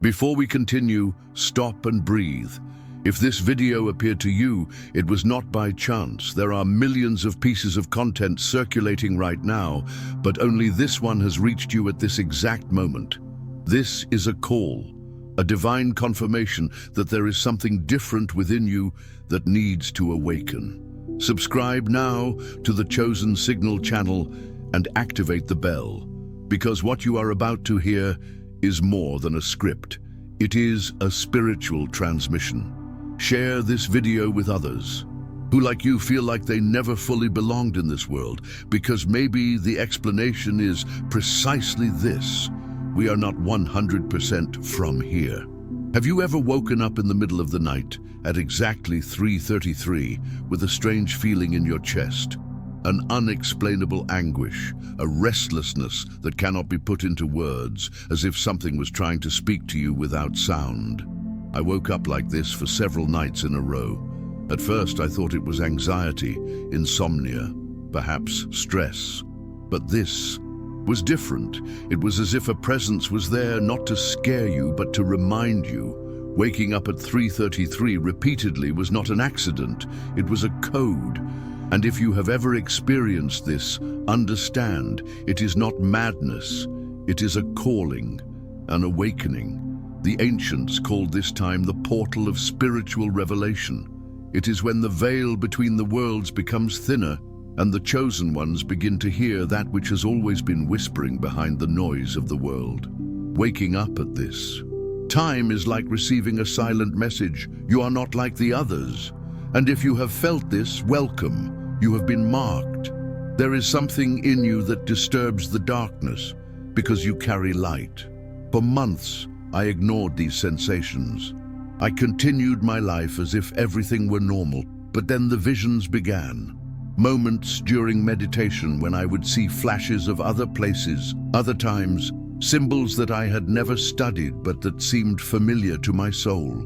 Before we continue, stop and breathe. If this video appeared to you, it was not by chance. There are millions of pieces of content circulating right now, but only this one has reached you at this exact moment. This is a call, a divine confirmation that there is something different within you that needs to awaken. Subscribe now to the Chosen Signal channel and activate the bell, because what you are about to hear is more than a script. It is a spiritual transmission. Share this video with others who, like you, feel like they never fully belonged in this world, because maybe the explanation is precisely this: we are not 100% from here. Have you ever woken up in the middle of the night at exactly 3:33 with a strange feeling in your chest? An unexplainable anguish, a restlessness that cannot be put into words, as if something was trying to speak to you without sound. I woke up like this for several nights in a row. At first I thought it was anxiety, insomnia, perhaps stress. But this was different. It was as if a presence was there, not to scare you, but to remind you. Waking up at 3:33 repeatedly was not an accident. It was a code. And if you have ever experienced this, understand, it is not madness. It is a calling, an awakening. The ancients called this time the portal of spiritual revelation. It is when the veil between the worlds becomes thinner and the chosen ones begin to hear that which has always been whispering behind the noise of the world. Waking up at this time is like receiving a silent message. You are not like the others. And if you have felt this, welcome. You have been marked. There is something in you that disturbs the darkness because you carry light. For months, I ignored these sensations. I continued my life as if everything were normal, but then the visions began. Moments during meditation when I would see flashes of other places, other times, symbols that I had never studied but that seemed familiar to my soul.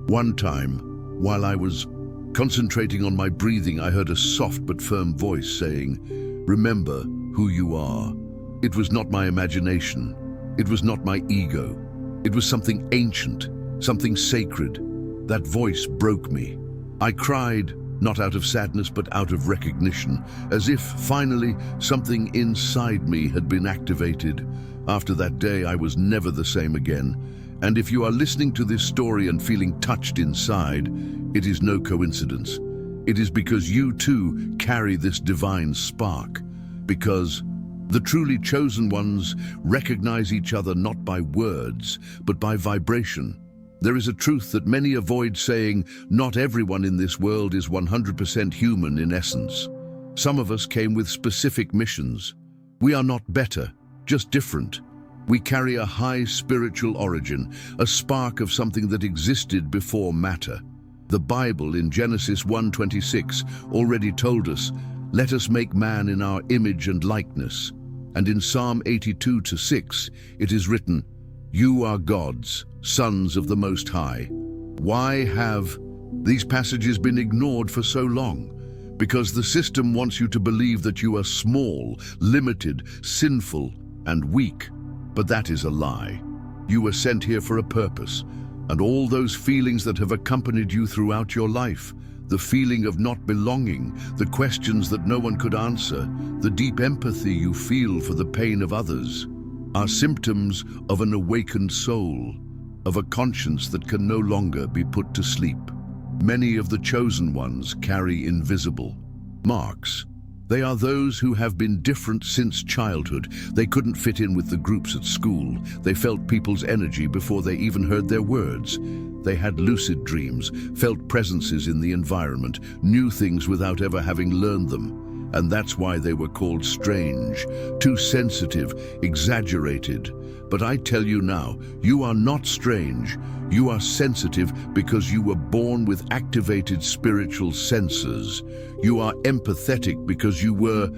One time, while I was concentrating on my breathing, I heard a soft but firm voice saying, "Remember who you are." It was not my imagination. It was not my ego. It was something ancient, something sacred. That voice broke me. I cried, not out of sadness but out of recognition, as if finally something inside me had been activated. After that day, I was never the same again. And if you are listening to this story and feeling touched inside, it is no coincidence. It is because you too carry this divine spark. Because the truly chosen ones recognize each other not by words, but by vibration. There is a truth that many avoid saying: not everyone in this world is 100% human in essence. Some of us came with specific missions. We are not better, just different. We carry a high spiritual origin, a spark of something that existed before matter. The Bible in Genesis 1:26 already told us, "Let us make man in our image and likeness." And in Psalm 82:6, it is written, "You are gods, sons of the Most High." Why have these passages been ignored for so long? Because the system wants you to believe that you are small, limited, sinful, and weak. But that is a lie. You were sent here for a purpose, and all those feelings that have accompanied you throughout your life, the feeling of not belonging, the questions that no one could answer, the deep empathy you feel for the pain of others, are symptoms of an awakened soul, of a conscience that can no longer be put to sleep. Many of the chosen ones carry invisible marks. They are those who have been different since childhood. They couldn't fit in with the groups at school. They felt people's energy before they even heard their words. They had lucid dreams, felt presences in the environment, knew things without ever having learned them. And that's why they were called strange, too sensitive, exaggerated. But I tell you now, you are not strange. You are sensitive because you were born with activated spiritual senses. You are empathetic because you were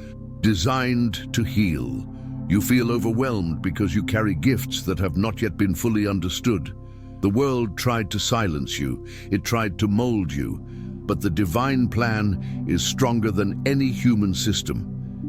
designed to heal. You feel overwhelmed because you carry gifts that have not yet been fully understood. The world tried to silence you. It tried to mold you. But the divine plan is stronger than any human system.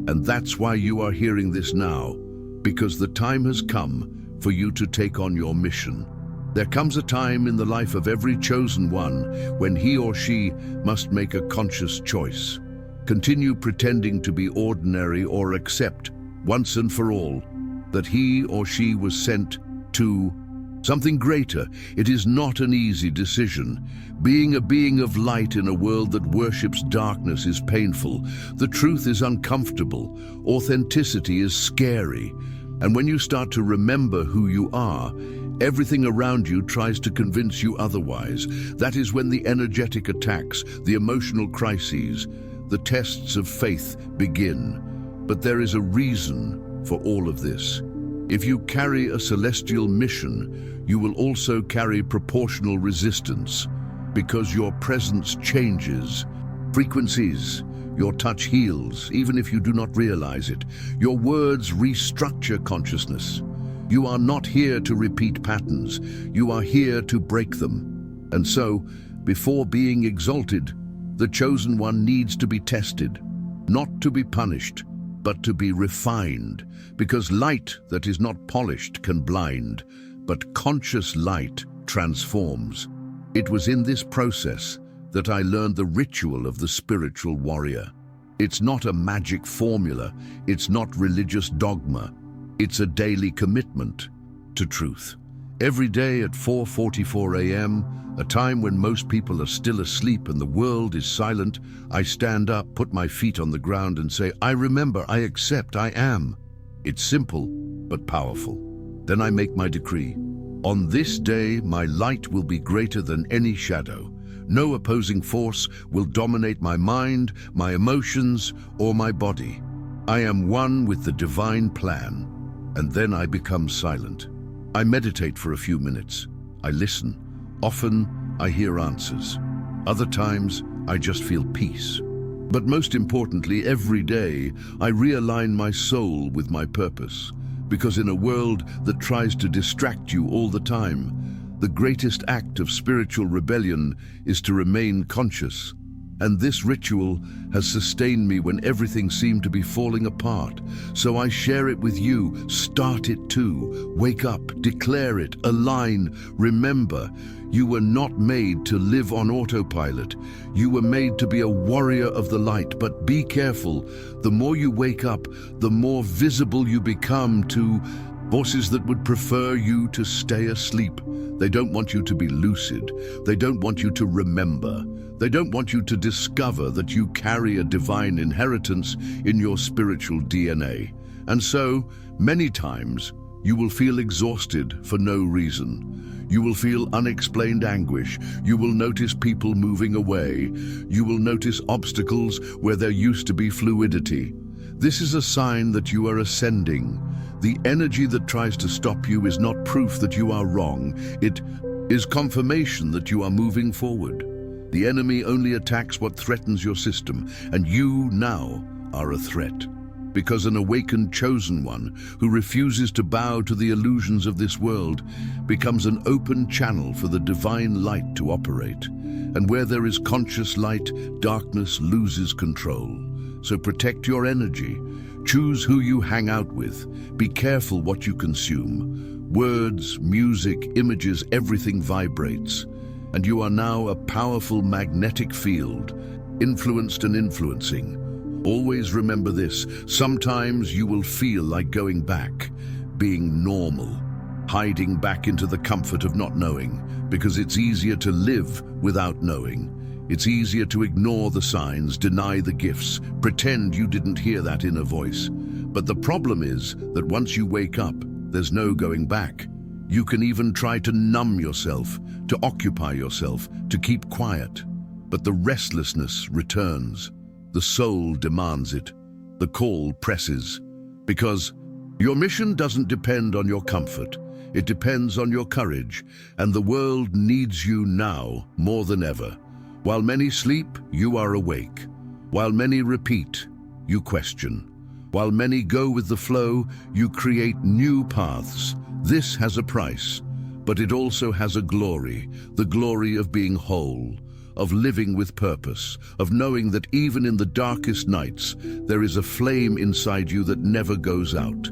And that's why you are hearing this now, because the time has come for you to take on your mission. There comes a time in the life of every chosen one when he or she must make a conscious choice. Continue pretending to be ordinary or accept, once and for all, that he or she was sent to something greater. It is not an easy decision. Being a being of light in a world that worships darkness is painful. The truth is uncomfortable. Authenticity is scary. And when you start to remember who you are, everything around you tries to convince you otherwise. That is when the energetic attacks, the emotional crises, the tests of faith begin. But there is a reason for all of this. If you carry a celestial mission, you will also carry proportional resistance, because your presence changes frequencies. Your touch heals, even if you do not realize it. Your words restructure consciousness. You are not here to repeat patterns. You are here to break them. And so, before being exalted, the chosen one needs to be tested, not to be punished, but to be refined, because light that is not polished can blind, but conscious light transforms. It was in this process that I learned the ritual of the spiritual warrior. It's not a magic formula, it's not religious dogma, it's a daily commitment to truth. Every day at 4:44 a.m., a time when most people are still asleep and the world is silent, I stand up, put my feet on the ground and say, I remember, I accept, I am. It's simple, but powerful. Then I make my decree. On this day, my light will be greater than any shadow. No opposing force will dominate my mind, my emotions, or my body. I am one with the divine plan, and then I become silent. I meditate for a few minutes. I listen. Often, I hear answers. Other times, I just feel peace. But most importantly, every day, I realign my soul with my purpose. Because in a world that tries to distract you all the time, the greatest act of spiritual rebellion is to remain conscious. And this ritual has sustained me when everything seemed to be falling apart. So I share it with you. Start it too. Wake up, declare it, align. Remember, you were not made to live on autopilot. You were made to be a warrior of the light. But be careful. The more you wake up, the more visible you become to voices that would prefer you to stay asleep. They don't want you to be lucid. They don't want you to remember. They don't want you to discover that you carry a divine inheritance in your spiritual DNA. And so, many times, you will feel exhausted for no reason. You will feel unexplained anguish. You will notice people moving away. You will notice obstacles where there used to be fluidity. This is a sign that you are ascending. The energy that tries to stop you is not proof that you are wrong. It is confirmation that you are moving forward. The enemy only attacks what threatens your system, and you now are a threat. Because an awakened chosen one who refuses to bow to the illusions of this world becomes an open channel for the divine light to operate. And where there is conscious light, darkness loses control. So protect your energy. Choose who you hang out with. Be careful what you consume. Words, music, images, everything vibrates. And you are now a powerful magnetic field, influenced and influencing. Always remember this. Sometimes you will feel like going back, being normal, hiding back into the comfort of not knowing, because it's easier to live without knowing. It's easier to ignore the signs, deny the gifts, pretend you didn't hear that inner voice. But the problem is that once you wake up, there's no going back. You can even try to numb yourself, to occupy yourself, to keep quiet. But the restlessness returns. The soul demands it. The call presses. Because your mission doesn't depend on your comfort. It depends on your courage. And the world needs you now more than ever. While many sleep, you are awake. While many repeat, you question. While many go with the flow, you create new paths. This has a price, but it also has a glory, the glory of being whole, of living with purpose, of knowing that even in the darkest nights, there is a flame inside you that never goes out.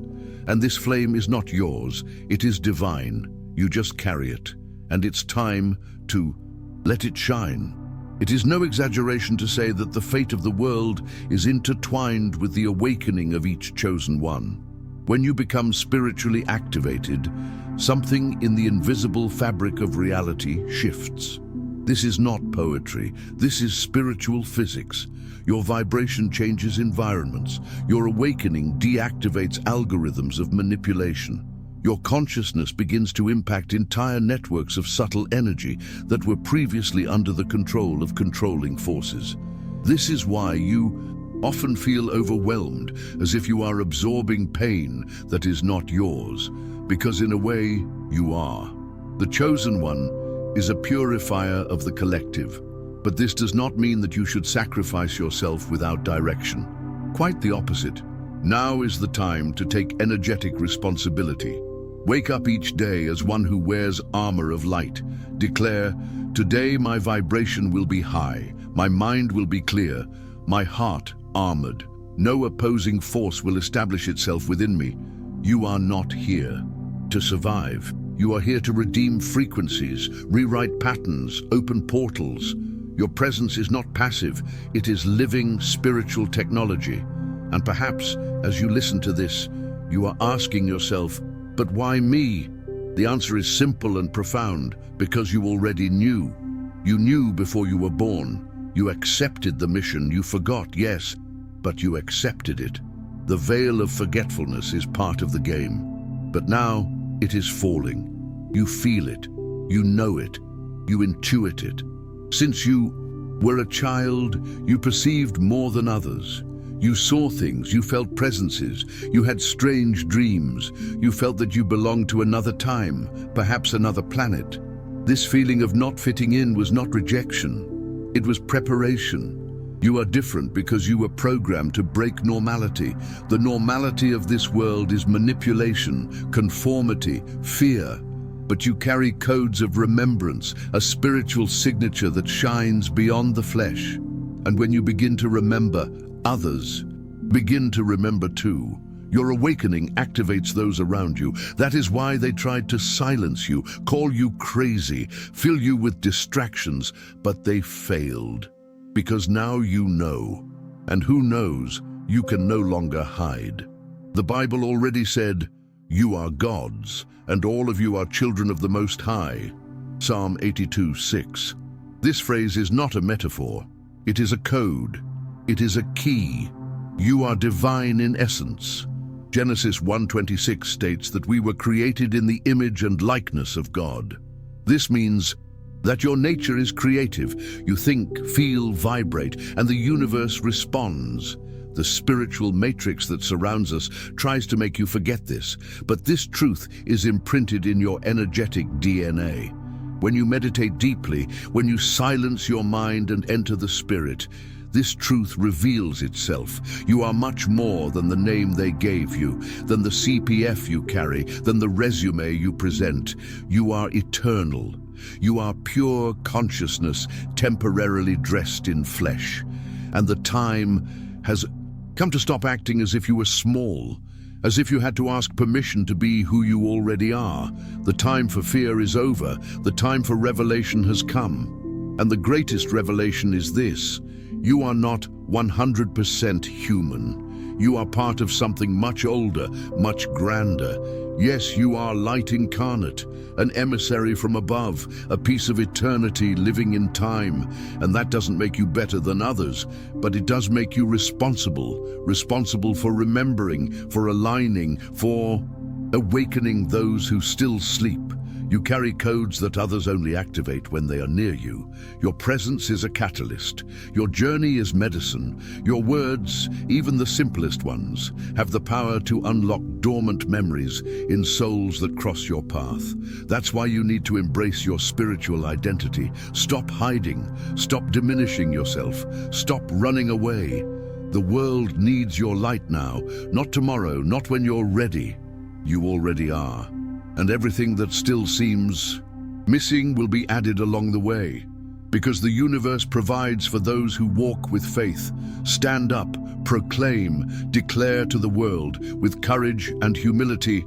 And this flame is not yours, it is divine. You just carry it. and it's time to let it shine. It is no exaggeration to say that the fate of the world is intertwined with the awakening of each chosen one. When you become spiritually activated, something in the invisible fabric of reality shifts. This is not poetry, this is spiritual physics. Your vibration changes environments. Your awakening deactivates algorithms of manipulation. Your consciousness begins to impact entire networks of subtle energy that were previously under the control of controlling forces. This is why you often feel overwhelmed, as if you are absorbing pain that is not yours, because in a way, you are. The chosen one is a purifier of the collective, but this does not mean that you should sacrifice yourself without direction. Quite the opposite. Now is the time to take energetic responsibility. Wake up each day as one who wears armor of light. Declare, today my vibration will be high, my mind will be clear, my heart armored. No opposing force will establish itself within me. You are not here to survive. You are here to redeem frequencies, rewrite patterns, open portals. Your presence is not passive, it is living spiritual technology. And perhaps, as you listen to this, you are asking yourself, but why me? The answer is simple and profound, because you already knew. You knew before you were born. You accepted the mission. You forgot, yes, but you accepted it. The veil of forgetfulness is part of the game. But now it is falling. You feel it. You know it. You intuit it. Since you were a child, you perceived more than others. You saw things, you felt presences, you had strange dreams, you felt that you belonged to another time, perhaps another planet. This feeling of not fitting in was not rejection, it was preparation. You are different because you were programmed to break normality. The normality of this world is manipulation, conformity, fear. But you carry codes of remembrance, a spiritual signature that shines beyond the flesh. And when you begin to remember, others begin to remember too. Your awakening activates those around you. That is why they tried to silence you, call you crazy, fill you with distractions, but they failed. Because now you know. And who knows, you can no longer hide. The Bible already said, "You are gods, and all of you are children of the Most High." Psalm 82:6. This phrase is not a metaphor. It is a code. It is a key. You are divine in essence. Genesis 1:26 states that we were created in the image and likeness of God. This means that your nature is creative. You think, feel, vibrate, and the universe responds. The spiritual matrix that surrounds us tries to make you forget this, but this truth is imprinted in your energetic DNA. When you meditate deeply, when you silence your mind and enter the spirit, this truth reveals itself. You are much more than the name they gave you, than the CPF you carry, than the resume you present. You are eternal. You are pure consciousness temporarily dressed in flesh. And the time has come to stop acting as if you were small, as if you had to ask permission to be who you already are. The time for fear is over. The time for revelation has come. And the greatest revelation is this: you are not 100% human. You are part of something much older, much grander. Yes, you are light incarnate, an emissary from above, a piece of eternity living in time. And that doesn't make you better than others, but it does make you responsible for remembering, for aligning, for awakening those who still sleep. You carry codes that others only activate when they are near you. Your presence is a catalyst. Your journey is medicine. Your words, even the simplest ones, have the power to unlock dormant memories in souls that cross your path. That's why you need to embrace your spiritual identity. Stop hiding. Stop diminishing yourself. Stop running away. The world needs your light now, not tomorrow, not when you're ready. You already are. And everything that still seems missing will be added along the way. Because the universe provides for those who walk with faith. Stand up, proclaim, declare to the world with courage and humility,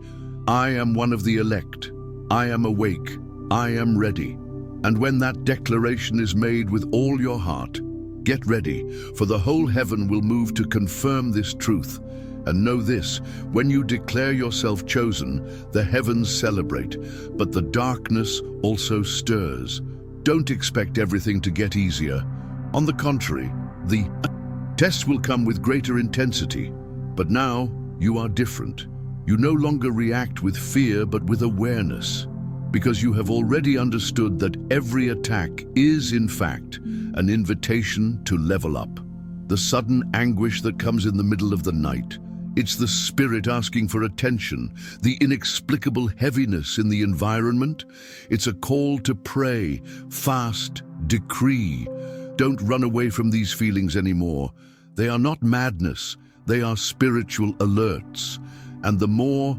I am one of the elect. I am awake. I am ready. And when that declaration is made with all your heart, get ready, for the whole heaven will move to confirm this truth. And know this, when you declare yourself chosen, the heavens celebrate, but the darkness also stirs. Don't expect everything to get easier. On the contrary, the tests will come with greater intensity. But now, you are different. You no longer react with fear, but with awareness, because you have already understood that every attack is, in fact, an invitation to level up. The sudden anguish that comes in the middle of the night, it's the spirit asking for attention, the inexplicable heaviness in the environment. It's a call to pray, fast, decree. Don't run away from these feelings anymore. They are not madness, they are spiritual alerts. And the more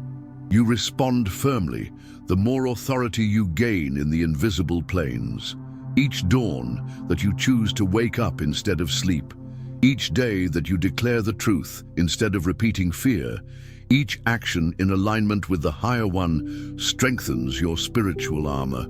you respond firmly, the more authority you gain in the invisible planes. Each dawn that you choose to wake up instead of sleep, each day that you declare the truth instead of repeating fear, each action in alignment with the higher one strengthens your spiritual armor.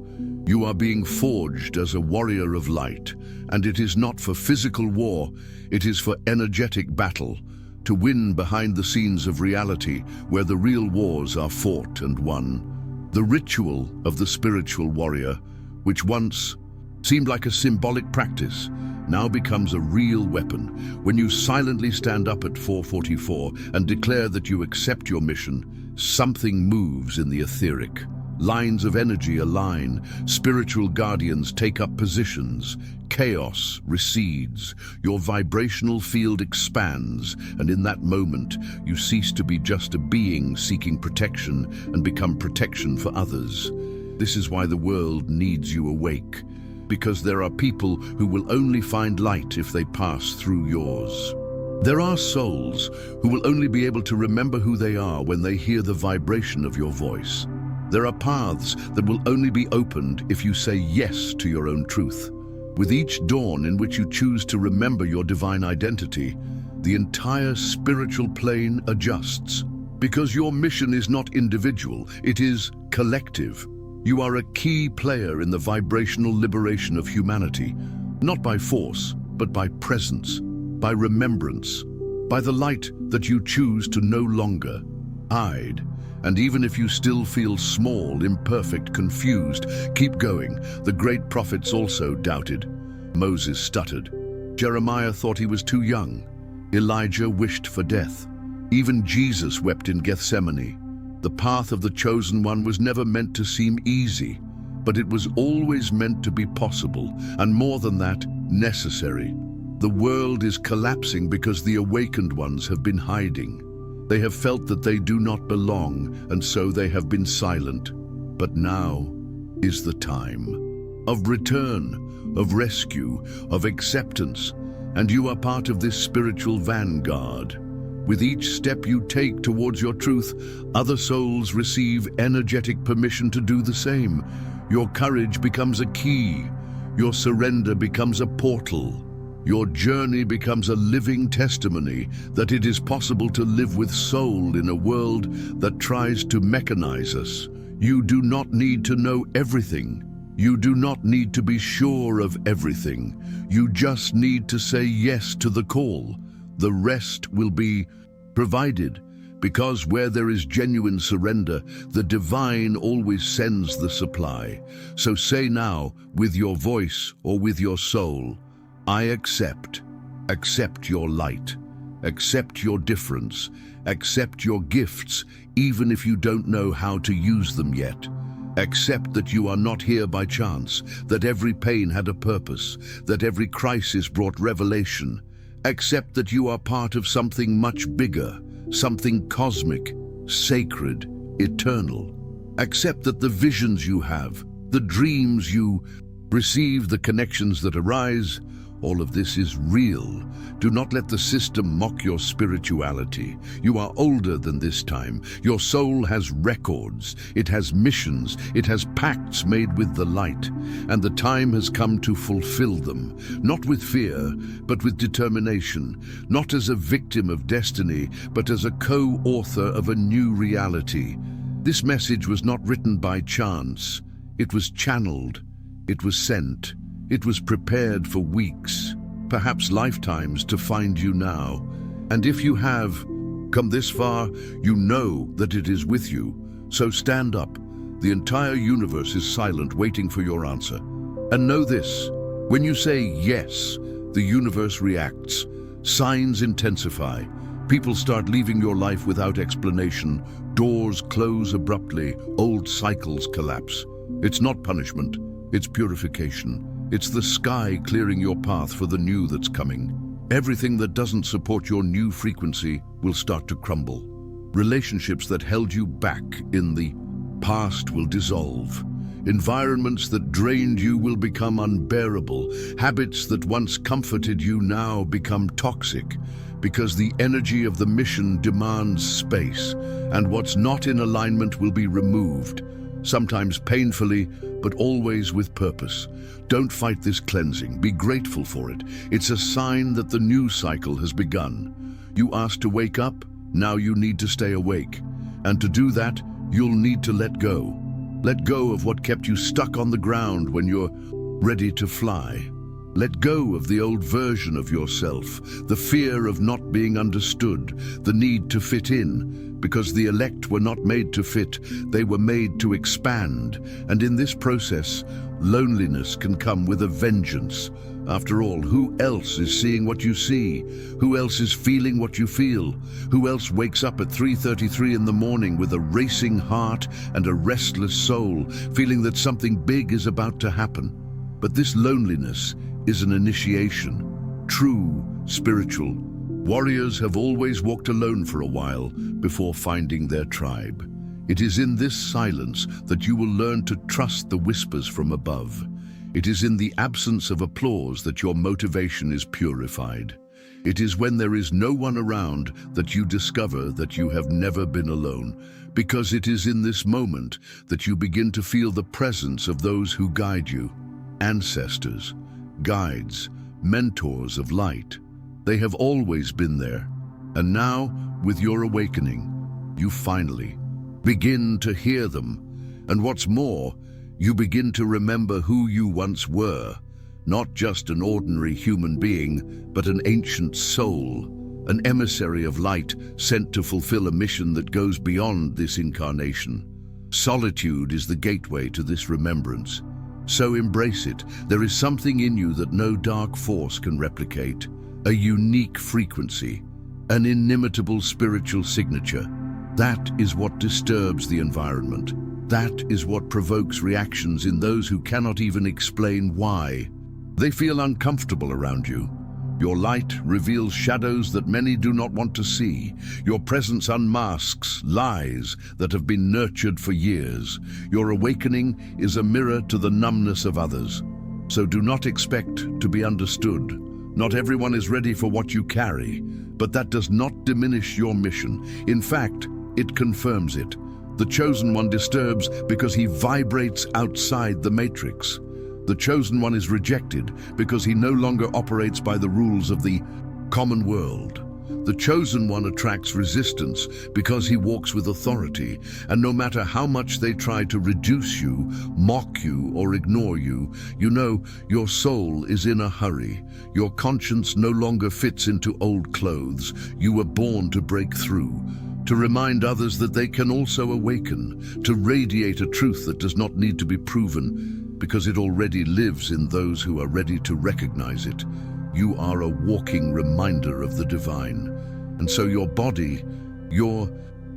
You are being forged as a warrior of light, and it is not for physical war, it is for energetic battle, to win behind the scenes of reality where the real wars are fought and won. The ritual of the spiritual warrior, which once seemed like a symbolic practice, now becomes a real weapon. When you silently stand up at 4:44 and declare that you accept your mission, something moves in the etheric. Lines of energy align, spiritual guardians take up positions, chaos recedes, your vibrational field expands, and in that moment, you cease to be just a being seeking protection and become protection for others. This is why the world needs you awake, because there are people who will only find light if they pass through yours. There are souls who will only be able to remember who they are when they hear the vibration of your voice. There are paths that will only be opened if you say yes to your own truth. With each dawn in which you choose to remember your divine identity, the entire spiritual plane adjusts. Because your mission is not individual, it is collective. You are a key player in the vibrational liberation of humanity, not by force, but by presence, by remembrance, by the light that you choose to no longer hide. And even if you still feel small, imperfect, confused, keep going. The great prophets also doubted. Moses stuttered. Jeremiah thought he was too young. Elijah wished for death. Even Jesus wept in Gethsemane. The path of the chosen one was never meant to seem easy, but it was always meant to be possible, and more than that, necessary. The world is collapsing because the awakened ones have been hiding. They have felt that they do not belong, and so they have been silent. But now is the time of return, of rescue, of acceptance, and you are part of this spiritual vanguard. With each step you take towards your truth, other souls receive energetic permission to do the same. Your courage becomes a key. Your surrender becomes a portal. Your journey becomes a living testimony that it is possible to live with soul in a world that tries to mechanize us. You do not need to know everything. You do not need to be sure of everything. You just need to say yes to the call. The rest will be provided, because where there is genuine surrender, the divine always sends the supply. So say now, with your voice or with your soul, I accept. Accept your light. Accept your difference. Accept your gifts, even if you don't know how to use them yet. Accept that you are not here by chance, that every pain had a purpose, that every crisis brought revelation. Accept that you are part of something much bigger, something cosmic, sacred, eternal. Accept that the visions you have, the dreams you receive, the connections that arise, all of this is real. Do not let the system mock your spirituality. You are older than this time. Your soul has records, it has missions, it has pacts made with the light, and the time has come to fulfill them, not with fear, but with determination, not as a victim of destiny, but as a co-author of a new reality. This message was not written by chance. It was channeled, it was sent, it was prepared for weeks, perhaps lifetimes, to find you now. And if you have come this far, you know that it is with you. So stand up. The entire universe is silent, waiting for your answer. And know this, when you say yes, the universe reacts. Signs intensify. People start leaving your life without explanation. Doors close abruptly. Old cycles collapse. It's not punishment, it's purification. It's the sky clearing your path for the new that's coming. Everything that doesn't support your new frequency will start to crumble. Relationships that held you back in the past will dissolve. Environments that drained you will become unbearable. Habits that once comforted you now become toxic, because the energy of the mission demands space, and what's not in alignment will be removed, sometimes painfully, but always with purpose. Don't fight this cleansing. Be grateful for it. It's a sign that the new cycle has begun. You asked to wake up, now you need to stay awake. And to do that, you'll need to let go. Let go of what kept you stuck on the ground when you're ready to fly. Let go of the old version of yourself, the fear of not being understood, the need to fit in, because the elect were not made to fit, they were made to expand. And in this process, loneliness can come with a vengeance. After all, who else is seeing what you see? Who else is feeling what you feel? Who else wakes up at 3:33 in the morning with a racing heart and a restless soul, feeling that something big is about to happen? But this loneliness is an initiation, true spiritual. Warriors have always walked alone for a while before finding their tribe. It is in this silence that you will learn to trust the whispers from above. It is in the absence of applause that your motivation is purified. It is when there is no one around that you discover that you have never been alone, because it is in this moment that you begin to feel the presence of those who guide you. Ancestors, guides, mentors of light. They have always been there. And now, with your awakening, you finally begin to hear them. And what's more, you begin to remember who you once were, not just an ordinary human being, but an ancient soul, an emissary of light sent to fulfill a mission that goes beyond this incarnation. Solitude is the gateway to this remembrance. So embrace it. There is something in you that no dark force can replicate, a unique frequency, an inimitable spiritual signature. That is what disturbs the environment. That is what provokes reactions in those who cannot even explain why. They feel uncomfortable around you. Your light reveals shadows that many do not want to see. Your presence unmasks lies that have been nurtured for years. Your awakening is a mirror to the numbness of others. So do not expect to be understood. Not everyone is ready for what you carry, but that does not diminish your mission. In fact, it confirms it. The chosen one disturbs because he vibrates outside the matrix. The chosen one is rejected because he no longer operates by the rules of the common world. The chosen one attracts resistance because he walks with authority, and no matter how much they try to reduce you, mock you, or ignore you, you know your soul is in a hurry. Your conscience no longer fits into old clothes. You were born to break through, to remind others that they can also awaken, to radiate a truth that does not need to be proven, because it already lives in those who are ready to recognize it. You are a walking reminder of the divine. And so your body, your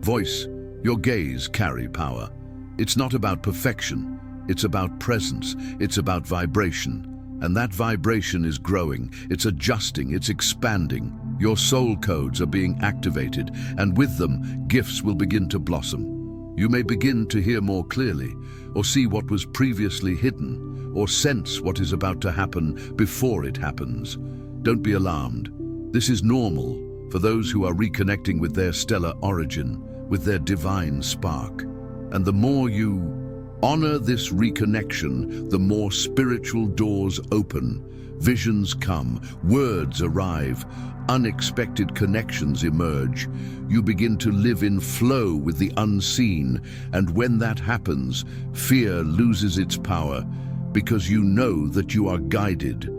voice, your gaze carry power. It's not about perfection, it's about presence, it's about vibration. And that vibration is growing, it's adjusting, it's expanding. Your soul codes are being activated, and with them, gifts will begin to blossom. You may begin to hear more clearly, or see what was previously hidden, or sense what is about to happen before it happens. Don't be alarmed. This is normal for those who are reconnecting with their stellar origin, with their divine spark. And the more you Honor this reconnection, the more spiritual doors open. Visions come, words arrive, unexpected connections emerge. You begin to live in flow with the unseen, and when that happens, fear loses its power, because you know that you are guided,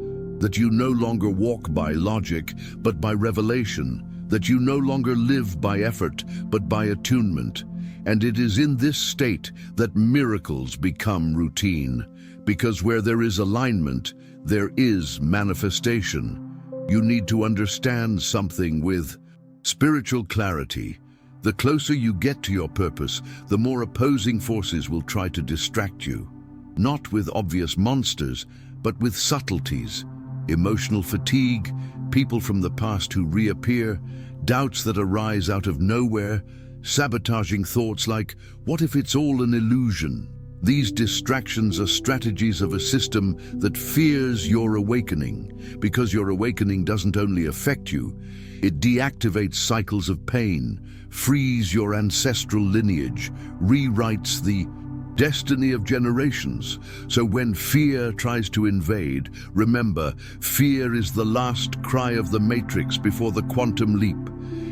that you no longer walk by logic, but by revelation, that you no longer live by effort, but by attunement. And it is in this state that miracles become routine, because where there is alignment, there is manifestation. You need to understand something with spiritual clarity. The closer you get to your purpose, the more opposing forces will try to distract you. Not with obvious monsters, but with subtleties. Emotional fatigue, people from the past who reappear, doubts that arise out of nowhere, sabotaging thoughts like, what if it's all an illusion? These distractions are strategies of a system that fears your awakening, because your awakening doesn't only affect you, it deactivates cycles of pain, frees your ancestral lineage, rewrites the destiny of generations. So when fear tries to invade, remember, fear is the last cry of the matrix before the quantum leap.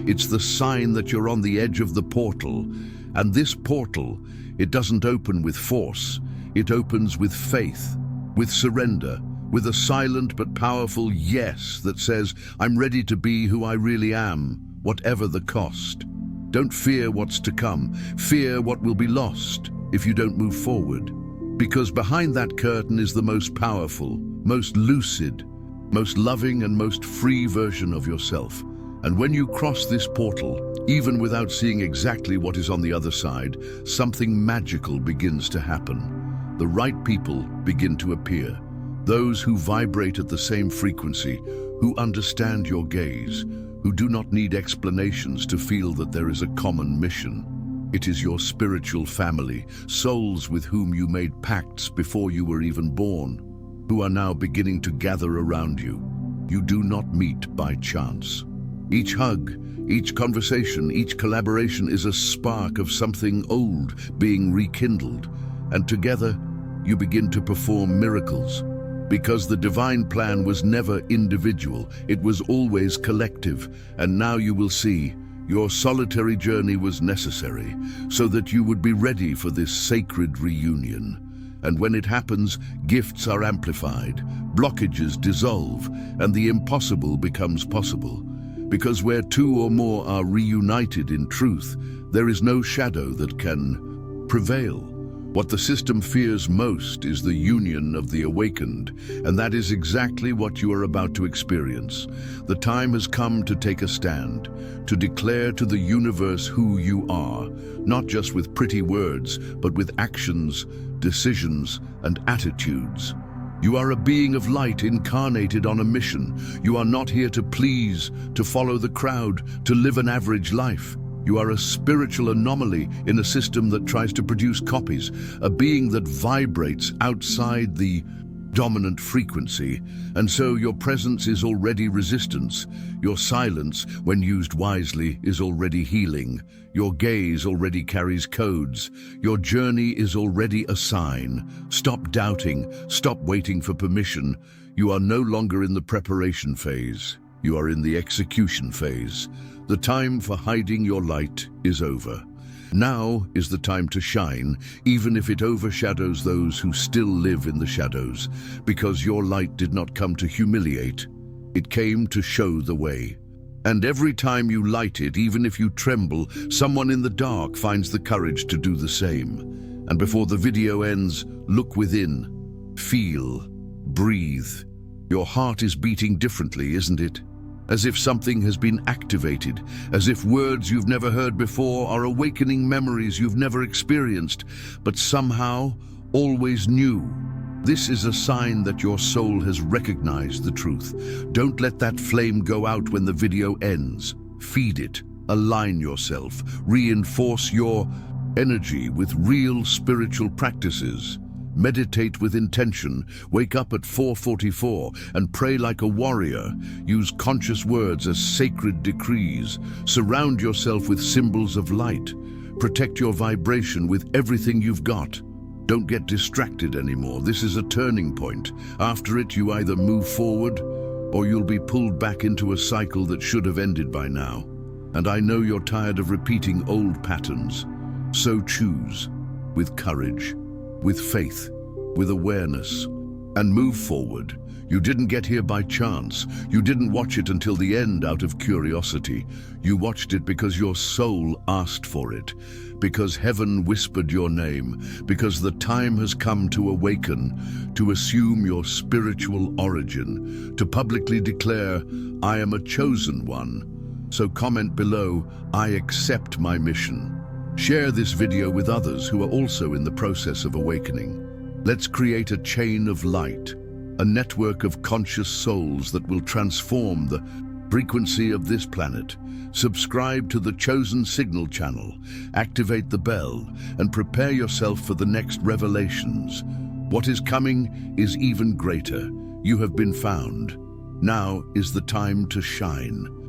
It's the sign that you're on the edge of the portal. And this portal, it doesn't open with force. It opens with faith, with surrender, with a silent but powerful yes that says, I'm ready to be who I really am, whatever the cost. Don't fear what's to come. Fear what will be lost if you don't move forward. Because behind that curtain is the most powerful, most lucid, most loving and most free version of yourself. And when you cross this portal, even without seeing exactly what is on the other side, something magical begins to happen. The right people begin to appear. Those who vibrate at the same frequency, who understand your gaze, who do not need explanations to feel that there is a common mission. It is your spiritual family, souls with whom you made pacts before you were even born, who are now beginning to gather around you. You do not meet by chance. Each hug, each conversation, each collaboration is a spark of something old being rekindled, and together you begin to perform miracles. Because the divine plan was never individual, it was always collective, and now you will see your solitary journey was necessary so that you would be ready for this sacred reunion. And when it happens, gifts are amplified, blockages dissolve, and the impossible becomes possible. Because where two or more are reunited in truth, there is no shadow that can prevail. What the system fears most is the union of the awakened, and that is exactly what you are about to experience. The time has come to take a stand, to declare to the universe who you are, not just with pretty words, but with actions, decisions, and attitudes. You are a being of light incarnated on a mission. You are not here to please, to follow the crowd, to live an average life. You are a spiritual anomaly in a system that tries to produce copies, a being that vibrates outside the dominant frequency, and so your presence is already resistance. Your silence, when used wisely, is already healing. Your gaze already carries codes. Your journey is already a sign. Stop doubting. Stop waiting for permission. You are no longer in the preparation phase. You are in the execution phase. The time for hiding your light is over. Now is the time to shine, even if it overshadows those who still live in the shadows, because your light did not come to humiliate. It came to show the way. And every time you light it, even if you tremble, someone in the dark finds the courage to do the same. And before the video ends, look within. Feel. Breathe. Your heart is beating differently, isn't it? As if something has been activated, as if words you've never heard before are awakening memories you've never experienced, but somehow always knew. This is a sign that your soul has recognized the truth. Don't let that flame go out when the video ends. Feed it, align yourself, reinforce your energy with real spiritual practices. Meditate with intention, wake up at 4:44 and pray like a warrior. Use conscious words as sacred decrees. Surround yourself with symbols of light. Protect your vibration with everything you've got. Don't get distracted anymore. This is a turning point. After it, you either move forward or you'll be pulled back into a cycle that should have ended by now. And I know you're tired of repeating old patterns. So choose, with courage, with faith, with awareness, and move forward. You didn't get here by chance. You didn't watch it until the end out of curiosity. You watched it because your soul asked for it, because heaven whispered your name, because the time has come to awaken, to assume your spiritual origin, to publicly declare, I am a chosen one. So comment below, I accept my mission. Share this video with others who are also in the process of awakening. Let's create a chain of light, a network of conscious souls that will transform the frequency of this planet. Subscribe to the Chosen Signal channel, activate the bell, and prepare yourself for the next revelations. What is coming is even greater. You have been found. Now is the time to shine.